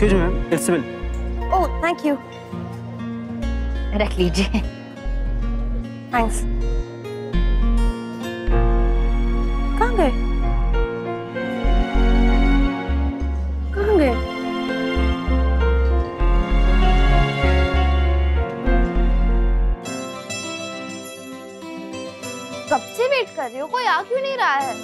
Excuse me ma'am, it's bill. Oh thank you. रख लीजिए। Thanks. कहाँ गए? कहाँ गए? कब से वेट कर रही हो, कोई आ क्यों नहीं रहा है?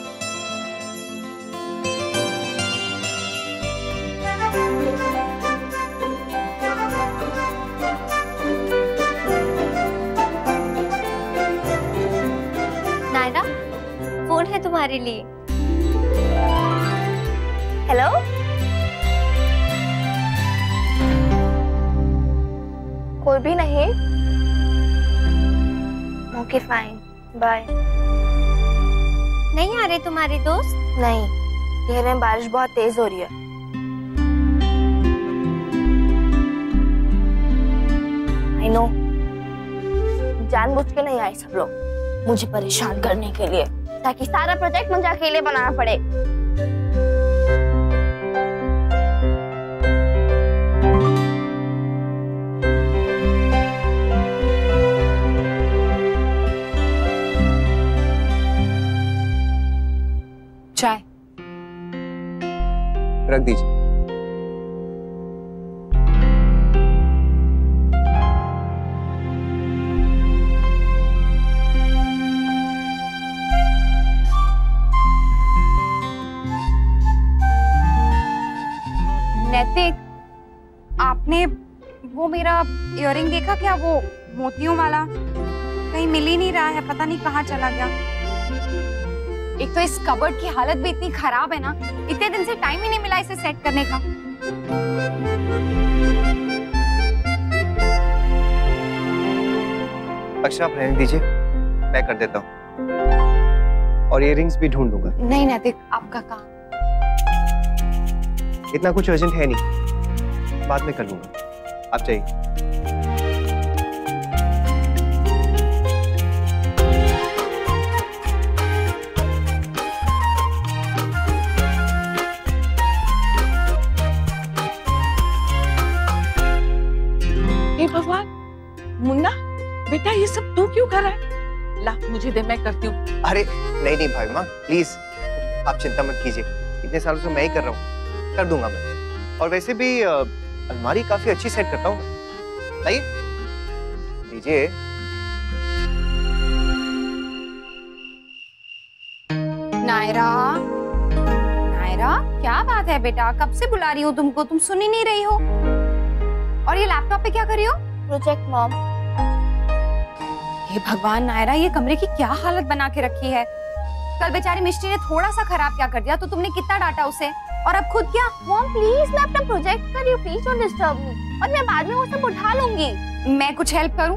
नायरा, फोन है तुम्हारे लिए। हेलो। कोई भी नहीं? Okay fine, bye. नहीं आ रहे तुम्हारे दोस्त? नहीं, शहर में बारिश बहुत तेज हो रही है। आई नो, जानबूझ के नहीं आए सब लोग मुझे परेशान करने के लिए, ताकि सारा प्रोजेक्ट मुझे अकेले बनाना पड़े। चाय रख दीजिए। नैतिक, आपने वो मेरा इयररिंग देखा क्या? वो मोतियों वाला कहीं मिल ही नहीं रहा है, पता नहीं कहाँ चला गया। एक तो इस कबर्ड की हालत भी इतनी खराब है ना, इतने दिन से टाइम ही नहीं मिला इसे सेट करने का। अक्षरा आप रहने दीजिए, मैं कर देता हूँ और इयररिंग्स भी ढूंढ लूंगा। नहीं नैतिक, आपका काम। इतना कुछ अर्जेंट है नहीं, बाद में कर लूंगा, आप जाइए। हे भगवान, मुन्ना बेटा ये सब तू क्यों कर रहा है? ला मुझे दे, मैं करती हूँ। अरे नहीं नहीं भाई माँ, प्लीज आप चिंता मत कीजिए, इतने सालों से मैं ही कर रहा हूँ, कर दूंगा मैं। और वैसे भी अलमारी काफी अच्छी सेट करता हूँ। लाइए, लीजिए। नायरा, नायरा क्या बात है बेटा, कब से बुला रही हूँ तुमको, तुम सुन ही नहीं रही हो। और ये लैपटॉप पे क्या कर रही हो? Project mom. हे भगवान नायरा, ये कमरे की क्या हालत बना के रखी है। कल बेचारी मिष्टी ने थोड़ा सा खराब क्या कर दिया तो तुमने कितना डांटा उसे, और अब खुद क्या? मॉम प्लीज, मैं अपना प्रोजेक्ट कर रही हूँ, प्लीज डोंट डिस्टर्ब मी, और मैं बाद में वो सब उठा लूंगी। मैं कुछ हेल्प करूं?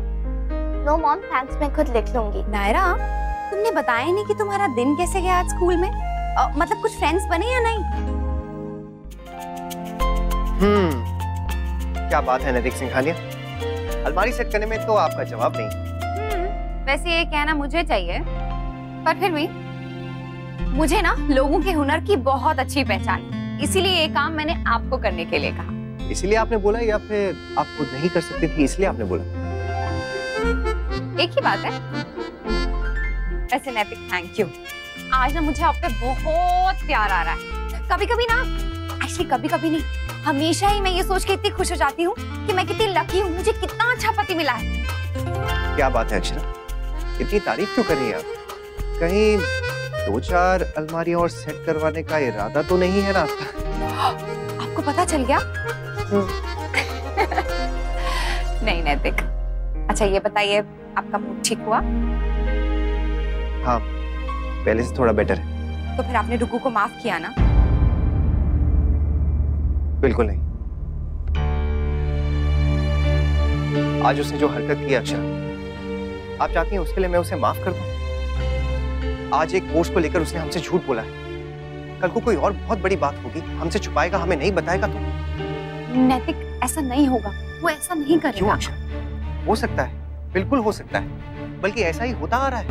नो मॉम थैंक्स, मैं खुद लिख लूंगी। नायरा, तुमने बताया नहीं कि तुम्हारा दिन कैसे गया आज स्कूल में? मतलब कुछ फ्रेंड्स बने या नहीं? क्या बात है नैतिक सिंघानिया, अलमारी सेट करने में तो आपका जवाब नहीं। वैसे ये कहना मुझे चाहिए, पर फिर भी मुझे ना लोगों के हुनर की बहुत अच्छी पहचान है, इसीलिए ये काम मैंने आपको करने के लिए कहा। इसीलिए आपने बोला या फिर आप खुद नहीं कर सकती थी इसलिए आपने बोला? एक ही बात है। ऐसे नैतिक थैंक यू, आज ना मुझे आप पे बहुत प्यार आ रहा है। कभी कभी ना, एक्चुअली कभी कभी नहीं, हमेशा ही मैं ये सोच के इतनी खुश हो जाती हूँ कि मैं कितनी लकी हूँ, मुझे कितना अच्छा पति मिला है। क्या बात है अक्षरा, इतनी तारीफ क्यों कर रही हैं आप? कहीं 2-4 अलमारियां और सेट करवाने का इरादा तो नहीं है ना आपका? आपको पता चल गया? नहीं नैतिक। अच्छा ये बताइए, आपका मूड ठीक हुआ? हाँ, पहले से थोड़ा बेटर है। तो फिर आपने रुकू को माफ किया ना? बिल्कुल नहीं। आज उसने जो हरकत की अक्षरा, आप चाहती हैं उसके लिए मैं उसे माफ कर दूं? आज एक पोस्ट को लेकर उसने हमसे झूठ बोला है, कल को कोई और बहुत बड़ी बात होगी, हमसे छुपाएगा, हमें नहीं बताएगा तो? नैतिक ऐसा नहीं होगा, वो ऐसा नहीं करेगा। क्यों अक्षरा? हो सकता है, बिल्कुल हो सकता है, बल्कि ऐसा ही होता आ रहा है।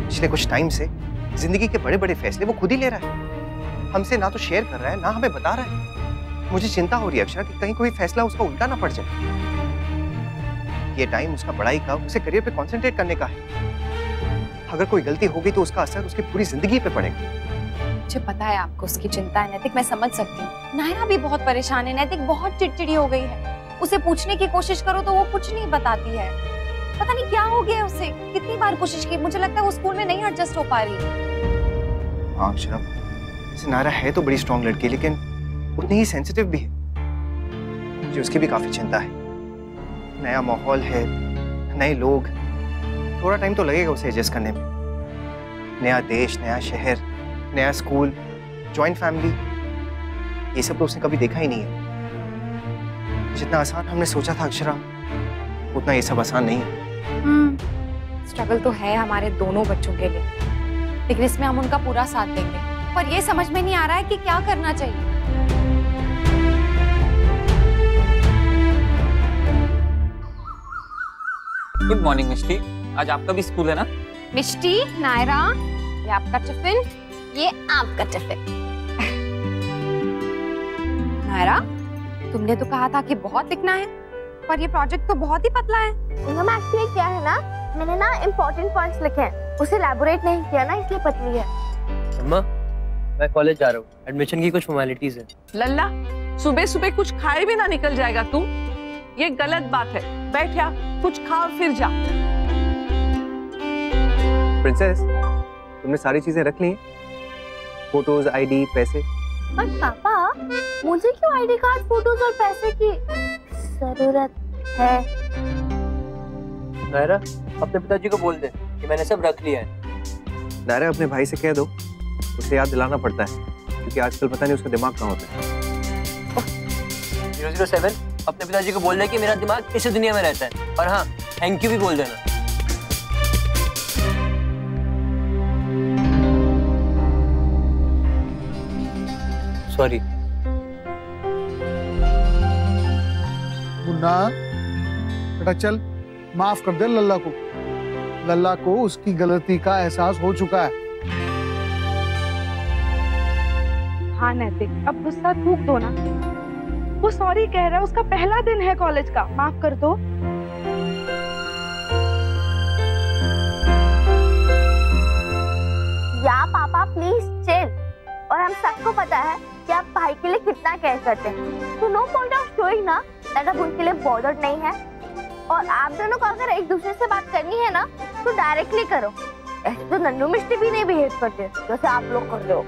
पिछले कुछ टाइम से जिंदगी के बड़े बड़े फैसले वो खुद ही ले रहा है, हमसे ना तो शेयर कर रहा है ना हमें बता रहा है। मुझे चिंता हो रही है अक्षरा कि कहीं कोई फैसला उसका उल्टा ना पड़ जाए। ये टाइम उसका पढ़ाई का, उसे करियर पे कंसंट्रेट करने का है। अगर कोई गलती होगी तो उसका असर उसकी पूरी जिंदगी पे पड़ेगा। मुझे पता है आपको उसकी चिंता है नैतिक, मैं समझ सकती हूँ। नायरा भी बहुत परेशान है, नैतिक बहुत चिड़चिड़ी हो गई है। उसे पूछने की कोशिश करो तो वो कुछ नहीं बताती है। पता नहीं क्या हो गया उसे, कितनी बार कोशिश की, मुझे लगता है वो स्कूल में नहीं एडजस्ट हो पा रही। हाँ अक्षरा, जैसे नायरा है तो बड़ी स्ट्रॉन्ग लड़की, लेकिन उतनी ही सेंसिटिव भी है। मुझे उसकी भी काफी चिंता है। नया माहौल है, नए लोग, थोड़ा टाइम तो लगेगा उसे एडजस्ट करने में। नया देश, नया शहर, नया स्कूल, जॉइंट फैमिली, ये सब तो उसने कभी देखा ही नहीं है। जितना आसान हमने सोचा था अक्षरा, उतना ये सब आसान नहीं है। स्ट्रगल तो है हमारे दोनों बच्चों के लिए, लेकिन इसमें हम उनका पूरा साथ देंगे। पर ये समझ में नहीं आ रहा है कि क्या करना चाहिए। गुड मॉर्निंग मिष्टी, आज आपका भी स्कूल है ना? मिष्टी, नायरा, ये आपका टिफिन, ये आपका टिफिन। नायरा, तुमने तो कहा था कि बहुत लिखना है, पर ये प्रोजेक्ट तो बहुत ही पतला है। मैम एक्चुअली क्या है ना, मैंने ना इम्पोर्टेंट पॉइंट्स लिखे हैं, उसे एलैबोरेट नहीं किया ना, इसलिए पतली है। अम्मा, मैं कॉलेज जा रहा हूँ, एडमिशन की कुछ फॉर्मेलिटीज है। लल्ला, सुबह सुबह कुछ खाए भी ना निकल जाएगा तू, ये गलत बात है। बैठ जा, कुछ खा और फिर जा। प्रिंसेस, तुमने सारी चीजें रख ली? फोटोज, आईडी, पैसे? पर पापा, मुझे क्यों आईडी कार्ड, फोटोज और पैसे की जरूरत है? नायरा, अपने पिताजी को बोल दे कि मैंने सब रख लिया है। नायरा, अपने भाई से कह दो, उसे याद दिलाना पड़ता है, क्योंकि आजकल पता नहीं उसका दिमाग कहाँ होता है। 007, अपने पिताजी को बोल दे कि मेरा दिमाग इसी दुनिया में रहता है। और हाँ, थैंक यू भी बोल देना। सॉरी। मुन्ना बेटा चल, माफ कर दे लल्ला को। लल्ला को उसकी गलती का एहसास हो चुका है। हाँ नैतिक, अब गुस्सा थूक दो ना। वो सॉरी कह रहा है, उसका पहला दिन है कॉलेज का, माफ कर दो। या पापा प्लीज चिल। और हम सबको पता है कि आप भाई के लिए कितना केयर करते हैं, तो नो पॉइंट ऑफ शोइंग ना दैट आप उनके लिए बॉदर्ड नहीं है। और आप दोनों को अगर एक दूसरे से बात करनी है ना, तो डायरेक्टली करो। ऐसे तो नन्नू मिष्टी भी नहीं बिहेव करते जैसे आप लोग करते हो।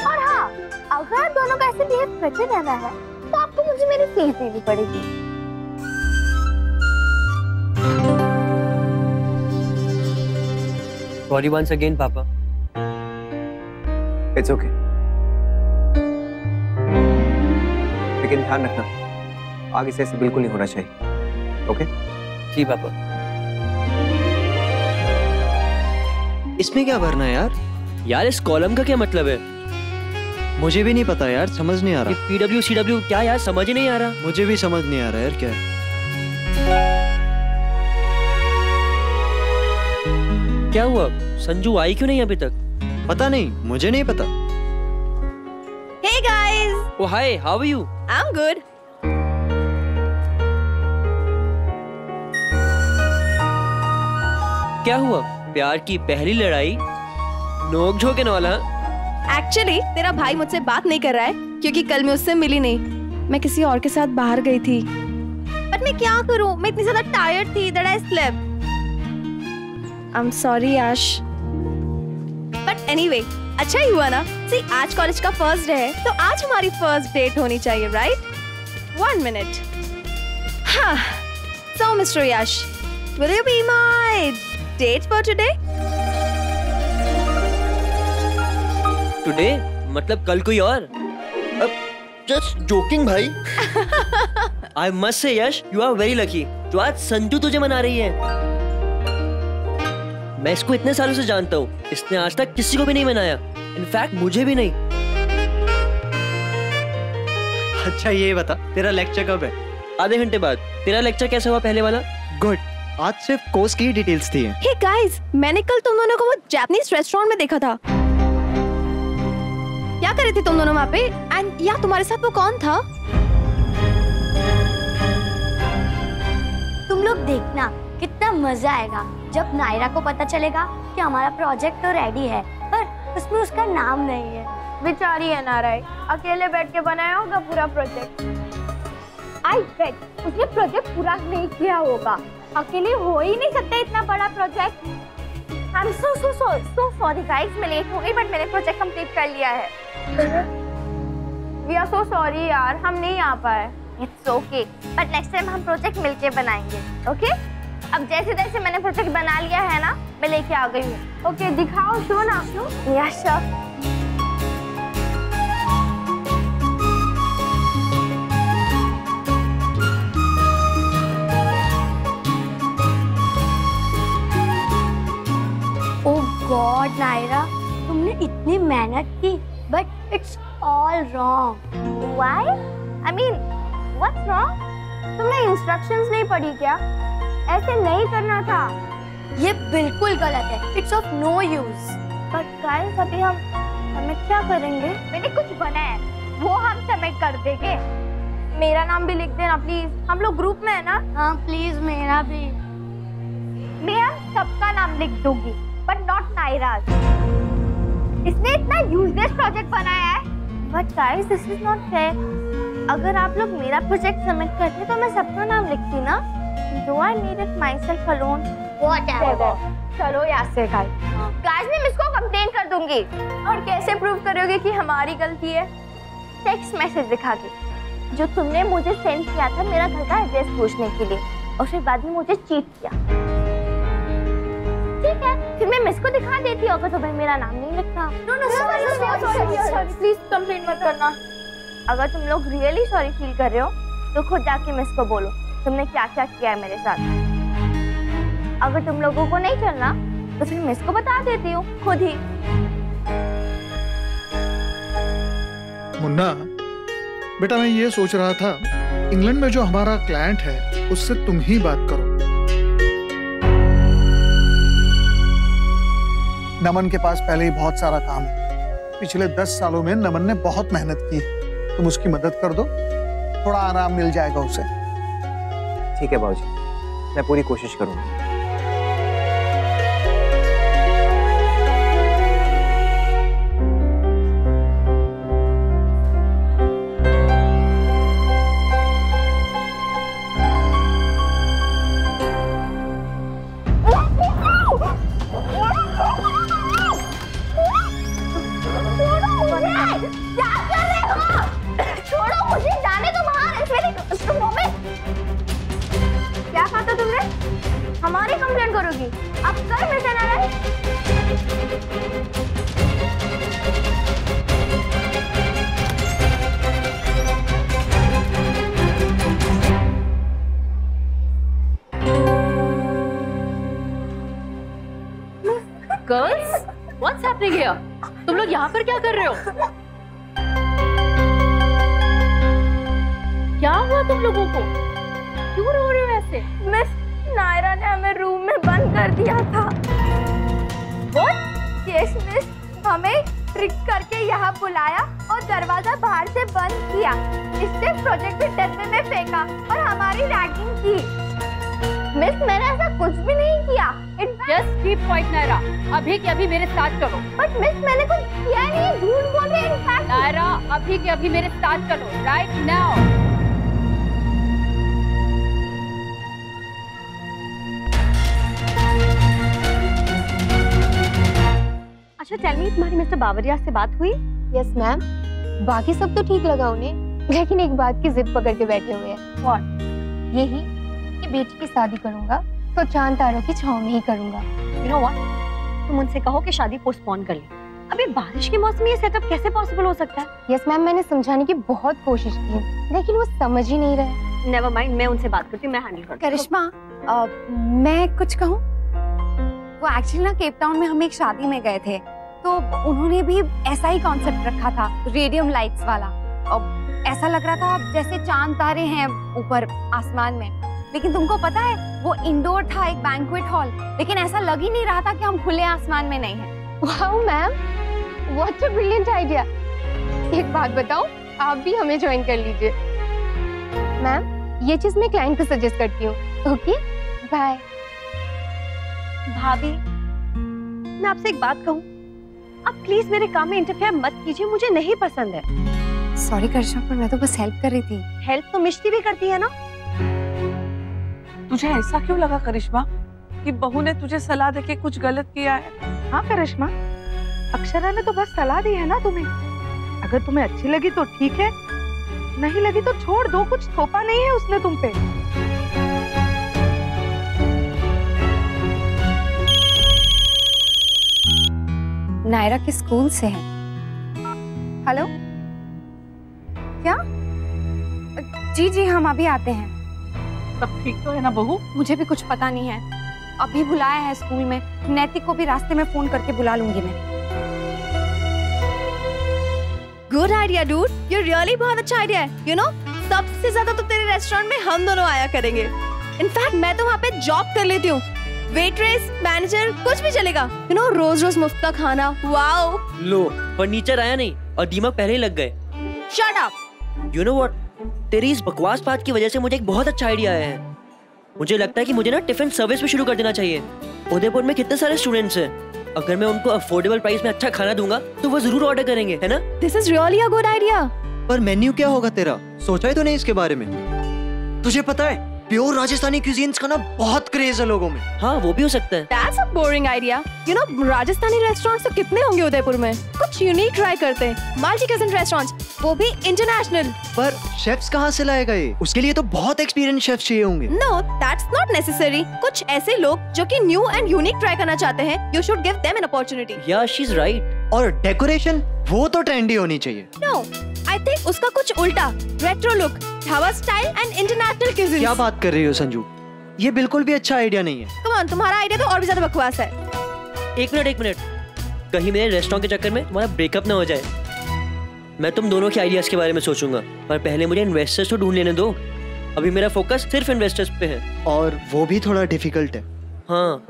और हाँ, अगर आप दोनों को ऐसे बिहेव करते रहना है, तो आपको मुझे मेरी फीस देनी पड़ेगी। सॉरी वंस अगेन पापा। इट्स ओके, लेकिन ध्यान रखना, आगे से ऐसे बिल्कुल नहीं होना चाहिए। ओके? जी पापा। इसमें क्या भरना है यार? यार इस कॉलम का क्या मतलब है? मुझे भी नहीं पता यार, समझ नहीं आ ये रहा। PW CW क्या यार, समझ ही नहीं आ रहा। मुझे भी समझ नहीं आ रहा यार, क्या है? क्या हुआ? संजू आई क्यों नहीं अभी तक? पता नहीं, मुझे नहीं पता। Hey guys, oh hi, how are you? I'm good. क्या हुआ? प्यार की पहली लड़ाई, नोक झोंक एंड ऑल? एक्चुअली तेरा भाई मुझसे बात नहीं कर रहा है, क्योंकि कल मैं उससे मिली नहीं। मैं किसी और के साथ बाहर गई थी। But मैं क्या करूं? मैं इतनी ज्यादा tired थी that I slept. I'm sorry Yash. But anyway, अच्छा ही हुआ ना। See, आज कॉलेज का फर्स्ट डे है, तो आज हमारी फर्स्ट डेट होनी चाहिए, राइट? 1 minute. हाँ, so Mr. Yash, will you be my date for today? Today मतलब कल कोई और? जस्ट जोकिंग भाई। I must say Yash, you are very lucky जो आज संजू तुझे मना रही है। मैं इसको इतने सालों से जानता हूँ, इसने आज तक किसी को भी नहीं मनाया, इनफैक्ट मुझे भी नहीं। अच्छा ये बता, तेरा लेक्चर कब है? आधे घंटे बाद। तेरा लेक्चर कैसा हुआ पहले वाला? गुड, आज सिर्फ कोर्स की डिटेल्स थी। Hey guys, मैंने कल तुम दोनों को वो जापानीज रेस्टोरेंट में देखा था। क्या कर रही थी तुम दोनों वहाँ पे? एंड या तुम्हारे साथ वो कौन था? तुम लोग देखना कितना मजा आएगा जब नायरा को पता चलेगा कि हमारा प्रोजेक्ट तो रेडी है पर उसमें उसका नाम नहीं है। बेचारी है नाराय, अकेले बैठ के बनाया होगा पूरा प्रोजेक्ट। आई बेट उसने प्रोजेक्ट पूरा नहीं किया होगा, अकेले हो ही नहीं सकता इतना बड़ा project. I am so sorry guys, मैं लेट हो गई बट मैंने प्रोजेक्ट कंप्लीट कर लिया है। वी आर सो सॉरी यार, हम नहीं आ पाए। It's okay, but next time हम प्रोजेक्ट मिलके बनाएंगे, ओके? अब जैसे जैसे मैंने प्रोजेक्ट बना लिया है ना, मैं लेके आ गई हूँ। ओके दिखाओ, शो ना। या श्योर। ओह गॉड नायरा, तुमने इतनी मेहनत की but it's all wrong. Why? I mean what's wrong? तुमने इंस्ट्रक्शंस नहीं पढ़ी क्या? ऐसे नहीं करना था। ये बिल्कुल गलत है, it's of no use. But guys अभी हम क्या करेंगे? मैंने कुछ बनाया है, वो हम सबमिट कर देंगे। मेरा नाम भी लिख देना प्लीज, हम लोग ग्रुप में है ना। हाँ प्लीज मेरा भी। मैं सबका नाम लिख दूंगी बट नॉट नायराज। इसने इतना यूजलेस प्रोजेक्ट बनाया है। But guys this is not fair. अगर आप लोग मेरा प्रोजेक्ट सबमिट करते तो मैं सबका नाम लिखती ना। Do I need it myself alone? Whatever. चलो यहाँ से गाइस मैं इसको कंप्लेन कर दूंगी। और कैसे प्रूव करोगे कि हमारी गलती है? टेक्स्ट मैसेज दिखा के, जो तुमने मुझे सेंड किया था मेरा घर का एड्रेस पूछने के लिए, और फिर बाद में मुझे चीट किया। ठीक है, फिर मैं मिस को दिखा देती अगर तुम्हें मेरा नाम नहीं लिखता। सॉरी प्लीज कंप्लेन मत करना। अगर तुम लोग रियली सॉरी फील कर रहे हो तो खुद जाके मिस को बोलो तुमने क्या क्या किया है मेरे साथ। अगर तुम लोगों को नहीं चलना तो फिर मिस को बता देती हूँ खुद ही। मुन्ना बेटा, मैं ये सोच रहा था इंग्लैंड में जो हमारा क्लाइंट है उससे तुम ही बात करो। नमन के पास पहले ही बहुत सारा काम है। पिछले 10 सालों में नमन ने बहुत मेहनत की है, तुम उसकी मदद कर दो, थोड़ा आराम मिल जाएगा उसे। ठीक है बाबूजी, मैं पूरी कोशिश करूंगा। हमारी कंप्लेंट करोगी? अब कर मिशन है। Girls, what's happening here? तुम लोग यहाँ पर क्या कर रहे हो? क्या हुआ तुम लोगों को? क्यों रो रहे हो ऐसे? मिस नायरा ने हमें रूम में बंद कर दिया था। What? Yes, मिस, हमें ट्रिक करके यहाँ बुलाया और दरवाजा बाहर से बंद किया। इसने प्रोजेक्ट डब्बे में फेंका और हमारी रैगिंग की। मिस मैंने ऐसा कुछ भी नहीं किया। Just keep quiet नायरा, अभी के अभी मेरे साथ चलो। बट मिस मैंने कुछ किया नहीं, झूठ बोल रहे हैं। नायरा अभी के अभी मेरे साथ चलो, right now। अच्छा टेल मी, तुम्हारी मिस्टर बावरिया से बात हुई? यस मैम, बाकी सब तो ठीक लगा उन्हें, लेकिन एक बात की जिद पकड़ के बैठे हुए हैं। What? यही कि बेटी की शादी करूंगा तो चांद तारों की छांव में ही करूंगा। You know what? तुम उनसे कहो कि शादी पोस्टपोन कर ले। अभी बारिश के मौसम में ये सेटअप कैसे पॉसिबल हो सकता है? यस मैम, मैंने समझाने की बहुत कोशिश की लेकिन वो समझ ही नहीं रहे। नेवर माइंड, मैं उनसे बात करती हूँ, मैं हैंडल करती हूँ। करिश्मा, मैं कुछ कहूँ? वो एक्चुअली ना केप टाउन में हम एक शादी में गए थे तो उन्होंने भी ऐसा ही कॉन्सेप्ट रखा था, रेडियम लाइट्स वाला। और ऐसा लग रहा था जैसे चांद तारे हैं ऊपर आसमान में। लेकिन तुमको पता है वो इंडोर था, एक बैंक्वेट हॉल, लेकिन ऐसा लग ही नहीं रहा था कि हम खुले आसमान में नहीं हैं। Wow ma'am, what a brilliant idea. एक बात बताओ, आप भी हमें ज्वाइन कर लीजिए। मैम, ये चीज मैं क्लाइंट को सजेस्ट करती हूँ। Okay, bye. भाभी, मैं आपसे एक बात कहूँ, आप प्लीज मेरे काम में इंटरफेयर मत कीजिए, मुझे नहीं पसंद है। सॉरी करिश्मा, पर मैं तो बस हेल्प कर रही थी। हेल्प तो मिष्टी भी करती है ना। तुझे ऐसा क्यों लगा करिश्मा कि बहू ने तुझे सलाह देके कुछ गलत किया है? हाँ करिश्मा, अक्षरा ने तो बस सलाह दी है ना तुम्हें। अगर तुम्हें अच्छी लगी तो ठीक है, नहीं लगी तो छोड़ दो, कुछ थोपा नहीं है उसने तुम पे। नायरा के स्कूल से है। हेलो, क्या? जी जी, हम अभी आते हैं। सब ठीक तो है ना बहू? मुझे भी कुछ पता नहीं है, अभी बुलाया है स्कूल में। नैतिक को भी रास्ते में फोन करके बुला लूंगी मैं। गुड आइडिया डूड, ये रियली बहुत अच्छा आइडिया है। यू नो, सबसे ज्यादा तो तेरे रेस्टोरेंट में हम दोनों आया करेंगे। इनफैक्ट मैं तो वहाँ पे जॉब कर लेती हूँ, वेट्रेस, मैनेजर, कुछ भी चलेगा। यू नो, रोज रोज मुफ्त का खाना। वाओ। लो, फर्नीचर आया नहीं और दीमक पहले ही लग गए। Shut up. You know what, तेरी इस बकवास बात की वजह से मुझे एक बहुत अच्छा आइडिया आया है। मुझे लगता है कि मुझे ना टिफिन सर्विस भी शुरू कर देना चाहिए। उदयपुर में कितने सारे स्टूडेंट्स हैं, अगर मैं उनको अफोर्डेबल प्राइस में अच्छा खाना दूंगा तो वो जरूर ऑर्डर करेंगे, है ना? This is really a good idea. पर मेन्यू क्या होगा तेरा? सोचा ही तो नहीं इसके बारे में। तुझे पता है, प्योर राजस्थानी क्यूजीन्स का ना बहुत क्रेज है लोगों में। हाँ, वो भी हो सकता है। That's a boring idea. You know, Rajasthani restaurants तो कितने होंगे उदयपुर में। कुछ यूनिक ट्राई करते हैं। मल्टी किचन रेस्टोरेंट्स, वो भी इंटरनेशनल। पर शेफ्स कहाँ से लाएगा ये? उसके लिए तो बहुत एक्सपीरियंस शेफ चाहिए होंगे। No, that's not necessary. कुछ ऐसे लोग जो कि न्यू एंड यूनिक ट्राई करना चाहते हैं, you should give them an opportunity. Yeah, she's right. और डेकोरेशन, वो तो ट्रेंडी होनी चाहिए। No, I think उसका कुछ उल्टा, retro look, dhaba style and international cuisine. क्या बात कर रही हो संजू? ये बिल्कुल भी अच्छा आइडिया नहीं है। Come on, तुम्हारा आइडिया तो और भी ज्यादा बकवास है। एक मिनट, कहीं मेरे रेस्टोरेंट के चक्कर में तुम्हारा ब्रेकअप ना हो जाए। मैं तुम दोनों के आइडियाज के बारे में सोचूंगा, पर पहले मुझे इन्वेस्टर्स तो ढूंढ लेने दो। अभी मेरा फोकस सिर्फ इन्वेस्टर्स पे है, और वो भी थोड़ा डिफिकल्ट है। हाँ,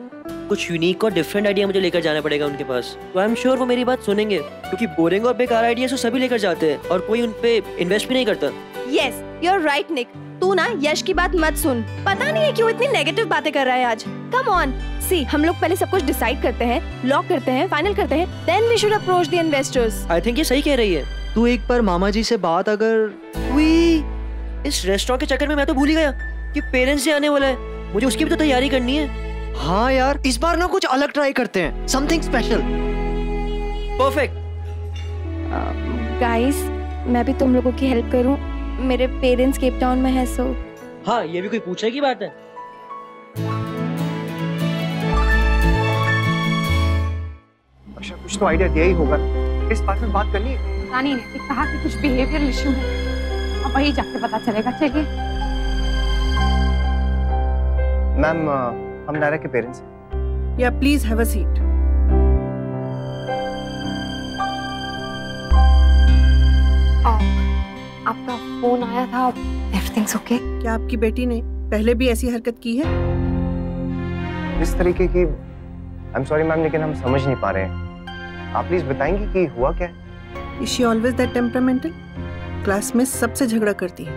कुछ यूनिक और डिफरेंट आइडिया मुझे लेकर जाना पड़ेगा उनके पास। तो आई एम श्योर वो मेरी बात सुनेंगे, क्योंकि बोरिंग और बेकार आइडियाज तो सभी लेकर जाते हैं और कोई उन पे इन्वेस्ट भी नहीं करता। Yes, you're right, Nick. तू ना यश की बात मत सुन। पता नहीं है क्यों इतनी नेगेटिव बातें कर रहा है आज। Come on, see, हम लोग पहले सब कुछ डिसाइड करते हैं, लॉक करते हैं, फाइनल करते हैं, then we should approach the investors. I think ये सही कह रही है। तू एक बार मामा जी से बात अगर हुई। इस रेस्टोरेंट के चक्कर में मैं तो भूल ही गया कि पेरेंट्स से आने वाला है, मुझे उसकी भी तो तैयारी करनी है। हाँ यार, इस बार ना कुछ अलग ट्राई करते हैं, समथिंग स्पेशल। परफेक्ट। Guys, मैं भी तुम लोगों की हेल्प करूं। मेरे पेरेंट्स केप टाउन में है, सो हाँ, ये भी कोई पूछने की बात है? अच्छा, कुछ तो आइडिया दिया ही होगा। इस बात में बात करनी है। रानी ने कहा कि कुछ बिहेवियर इशू है, अब वही जाके पता चलेगा। चलिए मैम, हम नायरा के पेरेंट्स हैं। या प्लीज हैव अ सीट। आपका फोन आया था, एवरीथिंग्स ओके? क्या आपकी बेटी ने पहले भी ऐसी हरकत की है? इस तरीके की? आई एम सॉरी मैम, लेकिन हम समझ नहीं पा रहे हैं। आप प्लीज बताएंगी कि हुआ क्या है? Is she always that temperamental? Class में सबसे झगड़ा करती है।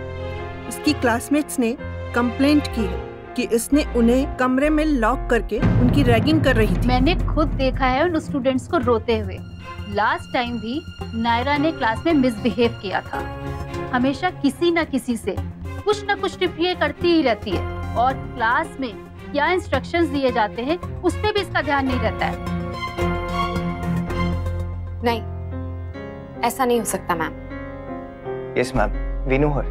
इसकी क्लासमेट्स ने कंप्लेंट की है कि इसने उन्हें कमरे में लॉक करके उनकी रैगिंग कर रही थी। मैंने खुद देखा है उन स्टूडेंट्स को रोते हुए। लास्ट टाइम भी नायरा ने क्लास में मिसबिहेव किया था। हमेशा किसी न किसी से कुछ न कुछ टिप्पणियां करती ही रहती है, और क्लास में क्या इंस्ट्रक्शंस दिए जाते हैं उस पे भी इसका ध्यान नहीं रहता है। नहीं, ऐसा नहीं हो सकता ma'am. Yes ma'am, we know her.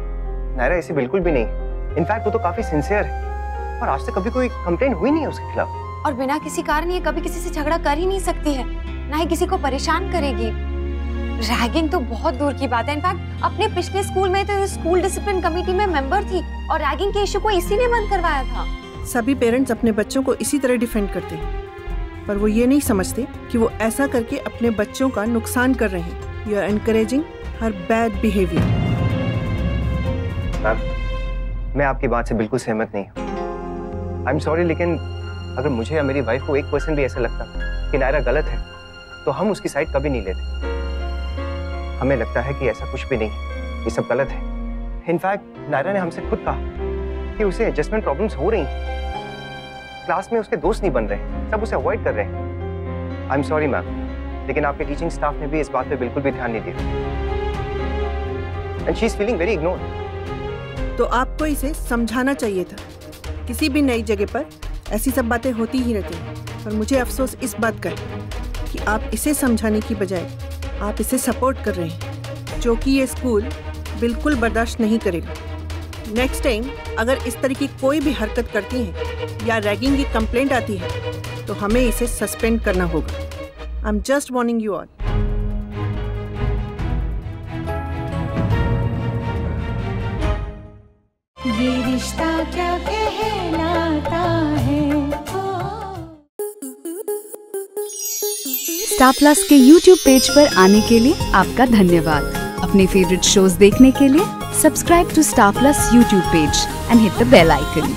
Naira ऐसी बिल्कुल भी नहीं। इनफैक्ट वो तो काफी सिंसियर है, और आज तक कभी कोई कंप्लेंट हुई नहीं है उसके खिलाफ। और बिना किसी कारण ये कभी किसी से झगड़ा कर ही नहीं सकती है, ना ही किसी को परेशान करेगी। रैगिंग तो बहुत दूर की बात है। इनफैक्ट अपने पिछले स्कूल में तो स्कूल डिसिप्लिन कमेटी में मेंबर थी, और रैगिंग के इशू को इसी ने बंद करवाया था। सभी पेरेंट्स अपने बच्चों को इसी तरह डिफेंड करते हैं, पर वो ये नहीं समझते कि वो ऐसा करके अपने बच्चों का नुकसान कर रहे हैं। You are encouraging her bad behaviour. Ma'am, मैं आपकी बात से बिल्कुल सहमत नहीं हूँ। आई एम सॉरी, लेकिन अगर मुझे या मेरी वाइफ को 1% भी ऐसा लगता कि नायरा गलत है, तो हम उसकी साइड कभी नहीं लेते। हमें लगता है कि ऐसा कुछ भी नहीं है, ये सब गलत है। इनफैक्ट नायरा ने हमसे खुद कहा कि उसे एडजस्टमेंट प्रॉब्लम्स हो रही हैं। क्लास में उसके दोस्त नहीं बन रहे, सब उसे अवॉइड कर रहे हैं। आई एम सॉरी मैम, लेकिन आपके टीचिंग स्टाफ ने भी इस बात पे बिल्कुल भी ध्यान नहीं दिया। And she is feeling very ignored. तो आपको इसे समझाना चाहिए था। किसी भी नई जगह पर ऐसी सब बातें होती ही रहती हैं, पर मुझे अफसोस इस बात का है कि आप इसे समझाने की बजाय आप इसे सपोर्ट कर रहे हैं, जो कि ये स्कूल बिल्कुल बर्दाश्त नहीं करेगा। नेक्स्ट टाइम अगर इस तरह की कोई भी हरकत करती हैं या रैगिंग की कंप्लेंट आती है तो हमें इसे सस्पेंड करना होगा। I am just warning you all. ये रिश्ता क्या कहलाता है। स्टार प्लस के YouTube पेज पर आने के लिए आपका धन्यवाद। अपने फेवरेट शोज देखने के लिए subscribe to Star Plus YouTube page and hit the bell icon.